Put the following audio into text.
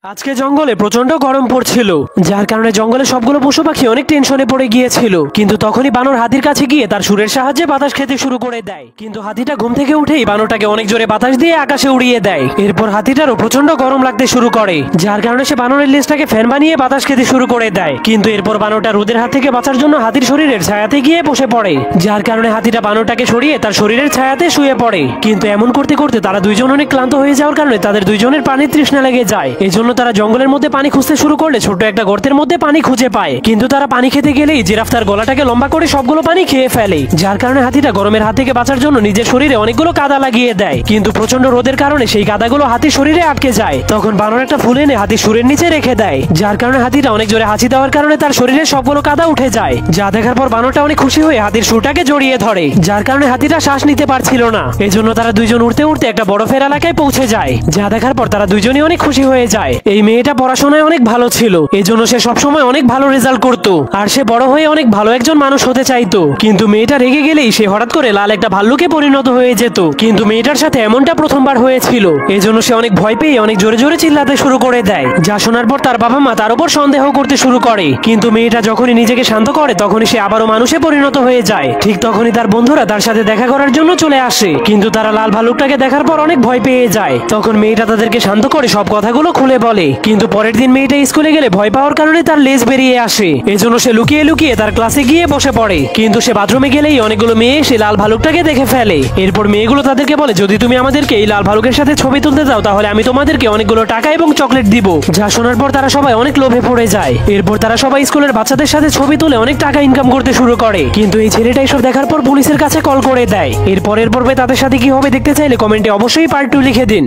আজকে জঙ্গলে প্রচন্ড গরম পড়ছিল, যার কারণে জঙ্গলে সবগুলো পশু পাখি অনেক টেনশনে পড়ে গিয়েছিল। কিন্তু তখনই বানর হাতির কাছে গিয়ে তার সুরের সাহায্যে বাতাস খেতে শুরু করে দেয়। কিন্তু হাতিটা ঘুম থেকে উঠেই বানরটাকে অনেক জোরে বাতাস দিয়ে আকাশে উড়িয়ে দেয়। এরপর হাতিটারও প্রচন্ড গরম লাগতে শুরু করে, যার কারণে সে বানরের লেজটাকে ফ্যান বানিয়ে বাতাস খেতে শুরু করে দেয়। কিন্তু এরপর বানরটা রোদের হাত থেকে বাঁচার জন্য হাতির শরীরের ছায়াতে গিয়ে বসে পড়ে, যার কারণে হাতিটা বানরটাকে সরিয়ে তার শরীরের ছায়াতে শুয়ে পড়ে। কিন্তু এমন করতে করতে তারা দুইজন অনেক ক্লান্ত হয়ে যাওয়ার কারণে তাদের দুইজনের পানির তৃষ্ণা লেগে যায়। এজন্য তারা জঙ্গলের মধ্যে পানি খুঁজতে শুরু করলে ছোট একটা গর্তের মধ্যে পানি খুঁজে পায়। কিন্তু তারা পানি খেতে গেলেই জিরাফ তার গলাটাকে লম্বা করে সবগুলো পানি খেয়ে ফেলে, যার কারণে হাতিটা গরমের হাত থেকে বাঁচার জন্য নিজের শরীরে অনেকগুলো কাদা লাগিয়ে দেয়। কিন্তু প্রচন্ড রোদের কারণে সেই কাদাগুলো হাতির শরীরে আটকে যায়। তখন বানর একটা ফুল এনে হাতির সুরের নিচে রেখে দেয়, যার কারণে হাতিটা অনেক জোরে হাসি দেওয়ার কারণে তার শরীরে সবগুলো কাদা উঠে যায়। যা দেখার পর বানরটা অনেক খুশি হয়ে হাতির সুরটাকে জড়িয়ে ধরে, যার কারণে হাতিটা শ্বাস নিতে পারছিল না। এজন্য তারা দুইজন উঠতে উঠতে একটা বরফের এলাকায় পৌঁছে যায়। যা দেখার পর তারা দুইজনই অনেক খুশি হয়ে যায়। এই মেয়েটা পড়াশোনায় অনেক ভালো ছিল, এজন্য সে সবসময় অনেক ভালো রেজাল্ট করতো, আর সে বড় হয়ে অনেক ভালো একজন মানুষ হতে চাইতো। কিন্তু মেয়েটা রেগে গেলেই সে হঠাৎ করে লাল একটা ভাল্লুকে পরিণত হয়ে যেত। কিন্তু মেয়েটার সাথে এমনটা প্রথমবার হয়েছিল, এজন্য সে অনেক ভয় পেয়ে অনেক জোরে জোরে চিল্লাতে শুরু করে দেয়। যা শোনার পর তার বাবা মা তার উপর সন্দেহ করতে শুরু করে। কিন্তু মেয়েটা যখনই নিজেকে শান্ত করে তখনই সে আবারও মানুষে পরিণত হয়ে যায়। ঠিক তখনই তার বন্ধুরা তার সাথে দেখা করার জন্য চলে আসে, কিন্তু তারা লাল ভাল্লুকটাকে দেখার পর অনেক ভয় পেয়ে যায়। তখন মেয়েটা তাদেরকে শান্ত করে সব কথাগুলো খুলে বলে। কিন্তু পরের দিন মেয়েটা স্কুলে গেলে ভয় পাওয়ার কারণে তার লেজ বেরিয়ে আসে, এজন্য সে লুকিয়ে লুকিয়ে তার ক্লাসে গিয়ে বসে পড়ে। কিন্তু সে বাথরুমে গেলেই অনেকগুলো মেয়ে এসে লাল ভালুকটাকে দেখে ফেলে। এরপর মেয়েগুলো তাদেরকে বলে, যদি তুমি আমাদেরকে এই লাল ভালুকের সাথে ছবি তুলতে দাও তাহলে আমি তোমাদেরকে অনেকগুলো টাকা এবং চকলেট দিব। যা শোনার পর তারা সবাই অনেক লোভে পড়ে যায়। এরপর তারা সবাই স্কুলের বাচ্চাদের সাথে ছবি তুলে অনেক টাকা ইনকাম করতে শুরু করে। কিন্তু এই ছেলেটা এসব দেখার পর পুলিশের কাছে কল করে দেয়। এরপরের পর্বে তাদের সাথে কি হবে দেখতে চাইলে কমেন্টে অবশ্যই পার্ট 2 লিখে দিন।